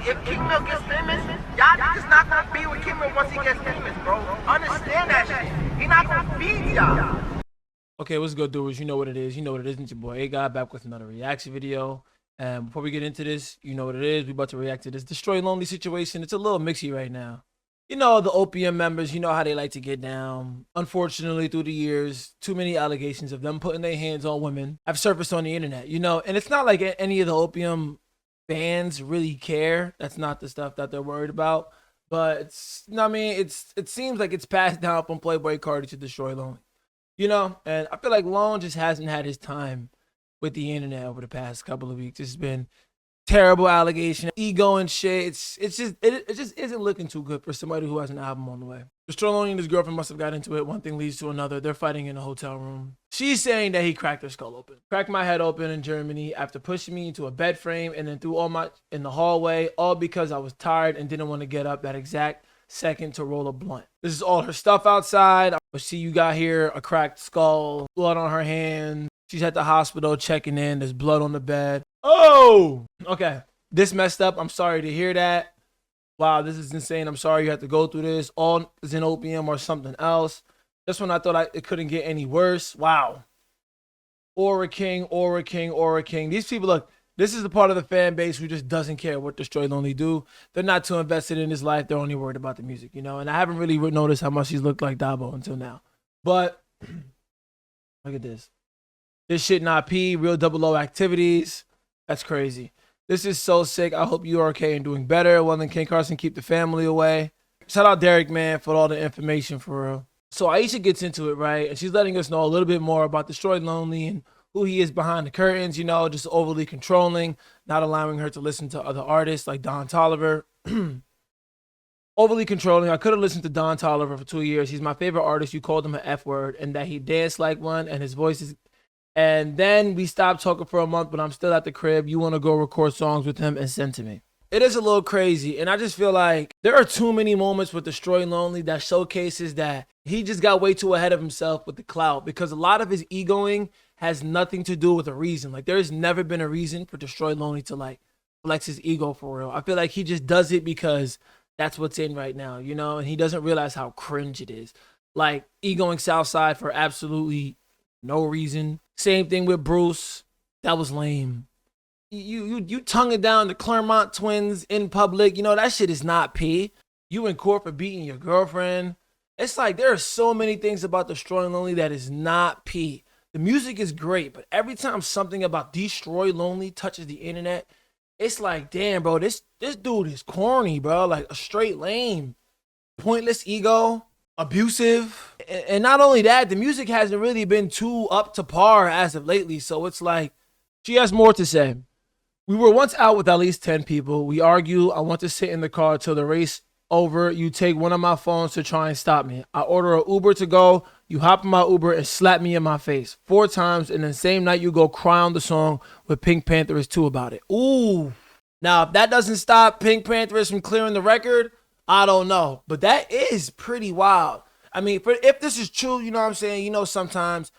if Kingmil gets famous, y'all niggas not gonna be with Kingmil once he gets famous, bro. Understand that shit. He not gonna feed y'all. Okay, what's good, dudes? You know what it is. You know what it is. It's your boy A-God back with another reaction video. And before we get into this, you know what it is. We about to react to this Destoy Lonely situation. It's a little mixy right now. You know, the Opium members, you know how they like to get down. Unfortunately, through the years, too many allegations of them putting their hands on women have surfaced on the internet, you know. And it's not like any of the Opium fans really care. That's not the stuff that they're worried about. But it's, I mean, it seems like it's passed down from Playboy Cardi to Destoy Lonely. You know, and I feel like Lone just hasn't had his time with the internet over the past couple of weeks. It's been terrible allegation, ego and shit. It just isn't looking too good for somebody who has an album on the way. Destoy Lonely and his girlfriend must have got into it. One thing leads to another. They're fighting in a hotel room. She's saying that he cracked her skull open. Cracked my head open in Germany after pushing me into a bed frame and then threw in the hallway, all because I was tired and didn't want to get up that exact second to roll a blunt. This is all her stuff outside. But see, you got here a cracked skull, blood on her hand. She's at the hospital checking in. There's blood on the bed. Oh, okay. This messed up. I'm sorry to hear that. Wow, this is insane. I'm sorry you had to go through this. All is in opium or something else. This one I thought it couldn't get any worse. Wow. Aura King, Aura King, Aura King. These people, look, this is the part of the fan base who just doesn't care what Destoy Lonely do. They're not too invested in his life. They're only worried about the music, you know? And I haven't really noticed how much he's looked like Dabo until now. But look at this. This shit not P, real double O activities. That's crazy. This is so sick. I hope you are okay and doing better. Well, then King Carson, keep the family away. Shout out Derek, man, for all the information for real. So Aisha gets into it, right? And she's letting us know a little bit more about Destoy Lonely and who he is behind the curtains, you know, just overly controlling, not allowing her to listen to other artists like Don Toliver. Overly controlling. I could have listened to Don Toliver for 2 years. He's my favorite artist. You called him an F word and that he danced like one and his voice is... And then we stopped talking for a month, but I'm still at the crib. You want to go record songs with him and send to me. It is a little crazy. And I just feel like there are too many moments with Destoy Lonely that showcases that he just got way too ahead of himself with the clout, because a lot of his egoing has nothing to do with a reason. Like, there's never been a reason for Destoy Lonely to like flex his ego for real. I feel like he just does it because that's what's in right now, you know, and he doesn't realize how cringe it is. Like, egoing Southside for absolutely no reason. Same thing with Bruce. That was lame. You tonguing down the Claremont twins in public. You know, that shit is not P. You in court for beating your girlfriend. It's like there are so many things about Destoy Lonely that is not P. The music is great, but every time something about Destoy Lonely touches the internet, it's like, damn, bro, this dude is corny, bro. Like a straight lame. Pointless ego. Abusive. And not only that, the music hasn't really been too up to par as of lately. So it's like, she has more to say. We were once out with at least 10 people. We argue. I want to sit in the car till the race over. You take one of my phones to try and stop me. I order an Uber to go. You hop in my Uber and slap me in my face 4 times. And the same night you go cry on the song with Pink Panthers 2 about it. Ooh. Now, if that doesn't stop Pink Panthers from clearing the record, I don't know. But that is pretty wild. I mean, if this is true, you know what I'm saying? You know, sometimes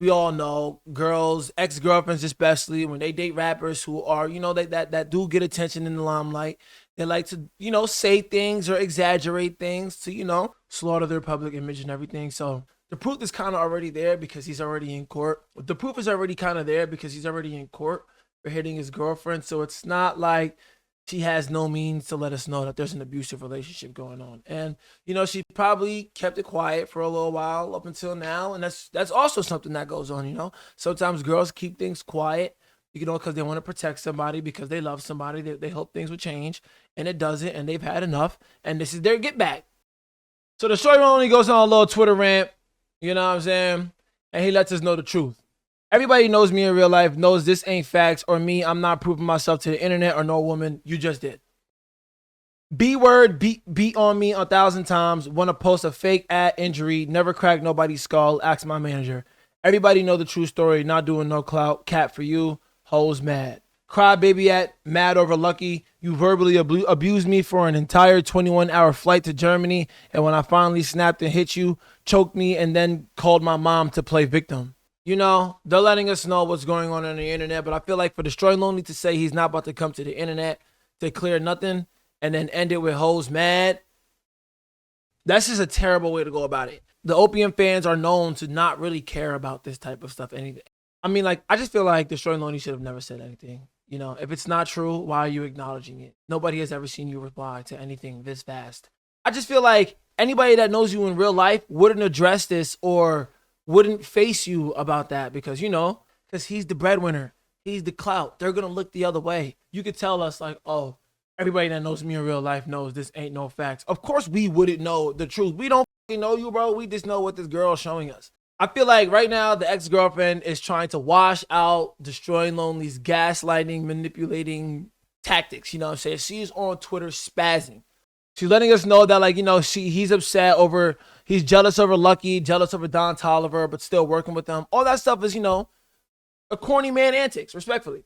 we all know girls, ex-girlfriends especially, when they date rappers who are, you know, that do get attention in the limelight, they like to, you know, say things or exaggerate things to, you know, slaughter their public image and everything. So the proof is kind of already there because he's already in court. The proof is already kind of there because he's already in court for hitting his girlfriend. So it's not like she has no means to let us know that there's an abusive relationship going on. And, you know, she probably kept it quiet for a little while up until now. And that's also something that goes on, you know. Sometimes girls keep things quiet, you know, because they want to protect somebody, because they love somebody. They hope things would change. And it doesn't. And they've had enough. And this is their get back. So the story only goes on a little Twitter rant, you know what I'm saying? And he lets us know the truth. Everybody knows me in real life, knows this ain't facts or me. I'm not proving myself to the internet or no woman. You just did. B word, beat on me 1,000 times. Want to post a fake ad injury. Never crack nobody's skull. Ask my manager. Everybody know the true story. Not doing no clout. Cat for you. Hoes mad. Cry baby at mad over lucky. You verbally abused me for an entire 21-hour flight to Germany. And when I finally snapped and hit you, choked me and then called my mom to play victim. You know, they're letting us know what's going on the internet, but I feel like for Destoy Lonely to say he's not about to come to the internet, to clear nothing and then end it with hoes mad. That's just a terrible way to go about it. The Opium fans are known to not really care about this type of stuff. Anything. I mean, like, I just feel like Destoy Lonely should have never said anything. You know, if it's not true, why are you acknowledging it? Nobody has ever seen you reply to anything this fast. I just feel like anybody that knows you in real life wouldn't address this or wouldn't face you about that because, you know, because he's the breadwinner. He's the clout. They're going to look the other way. You could tell us like, oh, everybody that knows me in real life knows this ain't no facts. Of course we wouldn't know the truth. We don't know you, bro. We just know what this girl is showing us. I feel like right now the ex-girlfriend is trying to wash out Destoy Lonely's gaslighting, manipulating tactics. You know what I'm saying? She's on Twitter spazzing. She's letting us know that, like, you know, he's upset over, he's jealous over Lucky, jealous over Don Toliver, but still working with them. All that stuff is, you know, a corny man antics, respectfully.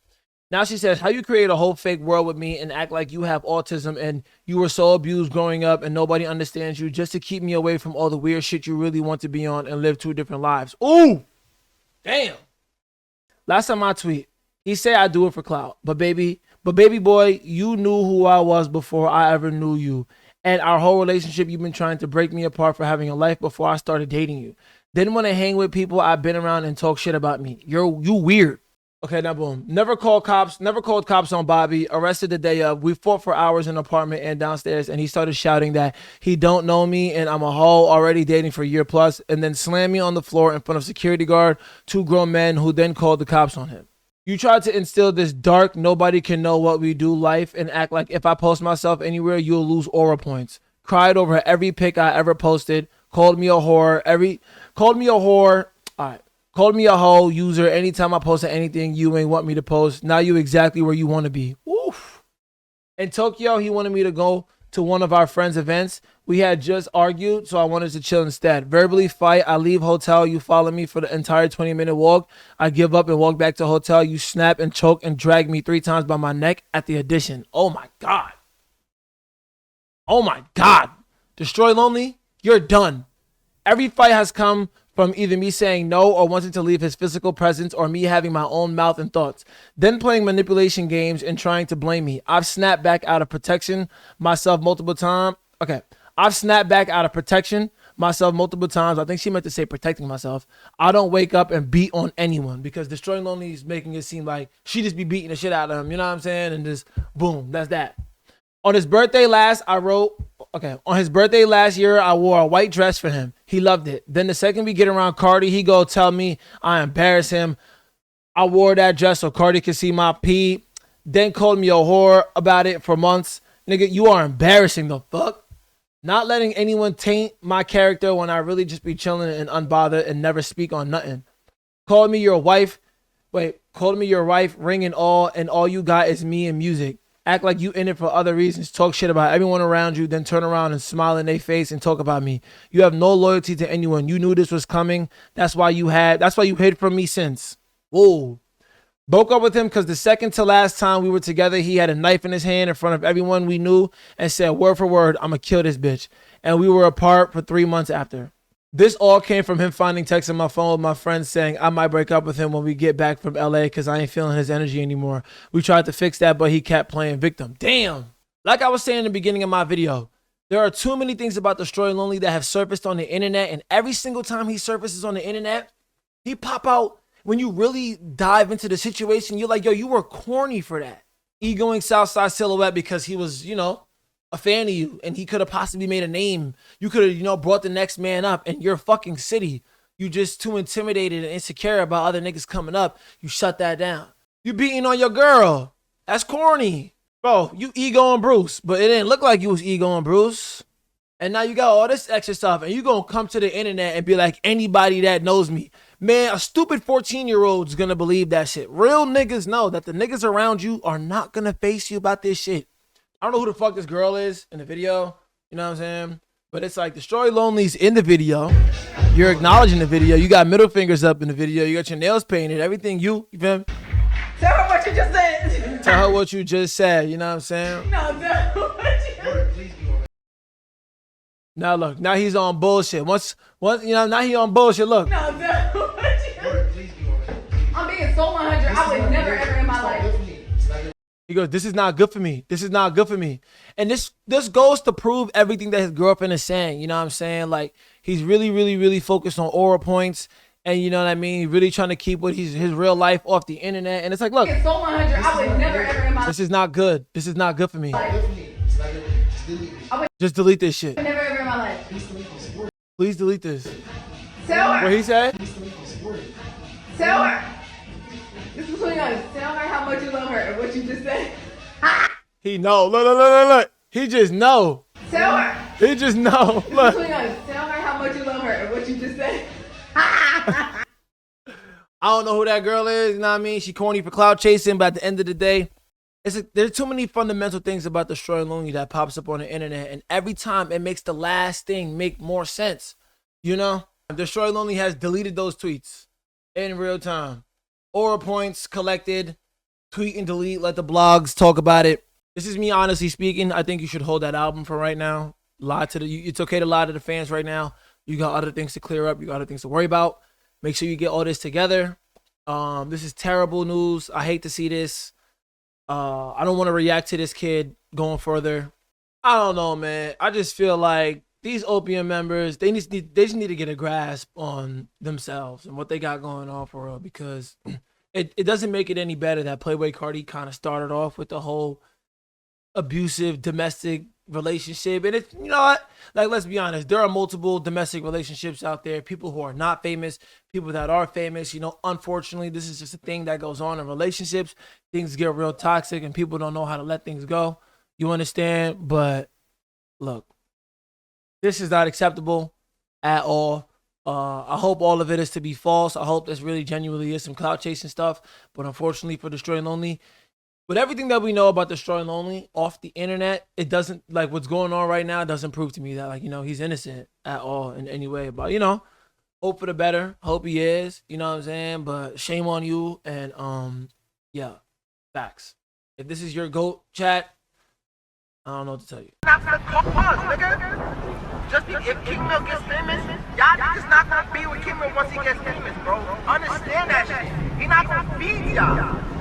Now she says, how you create a whole fake world with me and act like you have autism and you were so abused growing up and nobody understands you just to keep me away from all the weird shit you really want to be on and live two different lives. Ooh, damn. Last time I tweet, he said I do it for clout, but baby boy, you knew who I was before I ever knew you. And our whole relationship, you've been trying to break me apart for having a life before I started dating you. Didn't want to hang with people I've been around and talk shit about me. You weird. Okay, now boom. Never called cops on Bobby. Arrested the day of. We fought for hours in the apartment and downstairs, and he started shouting that he don't know me and I'm a hoe already dating for a year plus, and then slammed me on the floor in front of security guard, 2 grown men who then called the cops on him. You tried to instill this dark, nobody can know what we do life and act like if I post myself anywhere, you'll lose aura points. Cried over every pic I ever posted. Called me a whore. Called me a hoe user anytime I posted anything you ain't want me to post. Now you exactly where you want to be. Woof. In Tokyo, he wanted me to go to one of our friends' events. We had just argued, so I wanted to chill instead. Verbally fight. I leave hotel. You follow me for the entire 20-minute walk. I give up and walk back to hotel. You snap and choke and drag me 3 times by my neck at the audition. Oh my God. Oh my God. Destoy Lonely, you're done. Every fight has come from either me saying no or wanting to leave his physical presence or me having my own mouth and thoughts, then playing manipulation games and trying to blame me. I've snapped back out of protection myself multiple times. I've snapped back out of protection myself multiple times. I think she meant to say protecting myself. I don't wake up and beat on anyone because Destoy Lonely is making it seem like she just be beating the shit out of him. You know what I'm saying? And just boom, that's that. On his birthday last year, I wore a white dress for him. He loved it. Then the second we get around Cardi, he go tell me I embarrass him. I wore that dress so Cardi could see my pee. Then called me a whore about it for months. Nigga, you are embarrassing the fuck. Not letting anyone taint my character when I really just be chilling and unbothered and never speak on nothing. Called me your wife, ring and all you got is me and music. Act like you in it for other reasons. Talk shit about everyone around you, then turn around and smile in their face and talk about me. You have no loyalty to anyone. You knew this was coming. That's why you hid from me since. Whoa. Broke up with him because the second to last time we were together, he had a knife in his hand in front of everyone we knew and said word for word, I'ma kill this bitch. And we were apart for 3 months after. This all came from him finding texts on my phone with my friends saying I might break up with him when we get back from LA because I ain't feeling his energy anymore. We tried to fix that, but he kept playing victim. Damn. Like I was saying in the beginning of my video, there are too many things about Destoy Lonely that have surfaced on the internet, and every single time he surfaces on the internet, he pop out. When you really dive into the situation, you're like, yo, you were corny for that. Egoing Southside Silhouette because he was, you know, a fan of you and he could have possibly made a name. You could have, you know, brought the next man up in your fucking city. You just too intimidated and insecure about other niggas coming up. You shut that down. You beating on your girl. That's corny. Bro, you egoing Bruce, but it didn't look like you was egoing Bruce. And now you got all this extra stuff and you gonna come to the internet and be like, anybody that knows me. Man, a stupid 14-year-old is gonna believe that shit. Real niggas know that the niggas around you are not gonna face you about this shit. I don't know who the fuck this girl is in the video. You know what I'm saying? But it's like Destoy Lonely's in the video. You're acknowledging the video. You got middle fingers up in the video. You got your nails painted. Everything you feel me? Tell her what you just said. Tell her what you just said. You know what I'm saying? No, tell her what you just said. Now look, now he's on bullshit. Once you know, now he on bullshit. Look. No, tell her what you just said. I'm being so 100. I would never ever in my life. He goes, this is not good for me. This is not good for me. And this goes to prove everything that his girlfriend is saying. You know what I'm saying? Like, he's really, really, really focused on aura points. And you know what I mean? Really trying to keep his real life off the internet. And it's like, look, It's so 100. I would never ever in my this is not good. This is not good for me. life. Just delete this shit. Never ever in my life. Please delete this. Tell her. What he said? Tell her. This is between us. Tell her how much you love her and what you just said. He know. Look. He just know. Tell her. He just know. This is Look. between us. Tell her how much you love her and what you just said. I don't know who that girl is, you know what I mean? She corny for cloud chasing, but at the end of the day, there's too many fundamental things about Destoy Lonely that pops up on the internet, and every time it makes the last thing make more sense, you know? Destoy Lonely has deleted those tweets in real time. Aura points collected, tweet and delete, let the blogs talk about it. This is me honestly speaking. I think you should hold that album for right now. It's okay to lie to the fans right now. You got other things to clear up. You got other things to worry about. Make sure you get all this together. This is terrible news. I hate to see this. I don't want to react to this kid going further. I don't know, man. I just feel like these Opium members, they just need to get a grasp on themselves and what they got going on for real, because it doesn't make it any better that Playboy Cardi kind of started off with the whole abusive domestic relationship. And it's, you know what, like, let's be honest, there are multiple domestic relationships out there, people who are not famous, people that are famous. You know, unfortunately, this is just a thing that goes on in relationships. Things get real toxic and people don't know how to let things go. You understand? But look, this is not acceptable at all. I hope all of it is to be false. I hope this really genuinely is some clout chasing stuff. But unfortunately for Destoy Lonely, with everything that we know about Destoy Lonely off the internet, it doesn't, like, what's going on right now doesn't prove to me that, like, you know, he's innocent at all in any way. But, you know, hope for the better. Hope he is. You know what I'm saying? But shame on you. And yeah, facts. If this is your GOAT, chat, I don't know what to tell you. Not for the cause, nigga. Just if Kingmil gets famous, y'all niggas not gonna be with Kingmil once he gets famous, bro. Understand that shit. He not gonna feed y'all.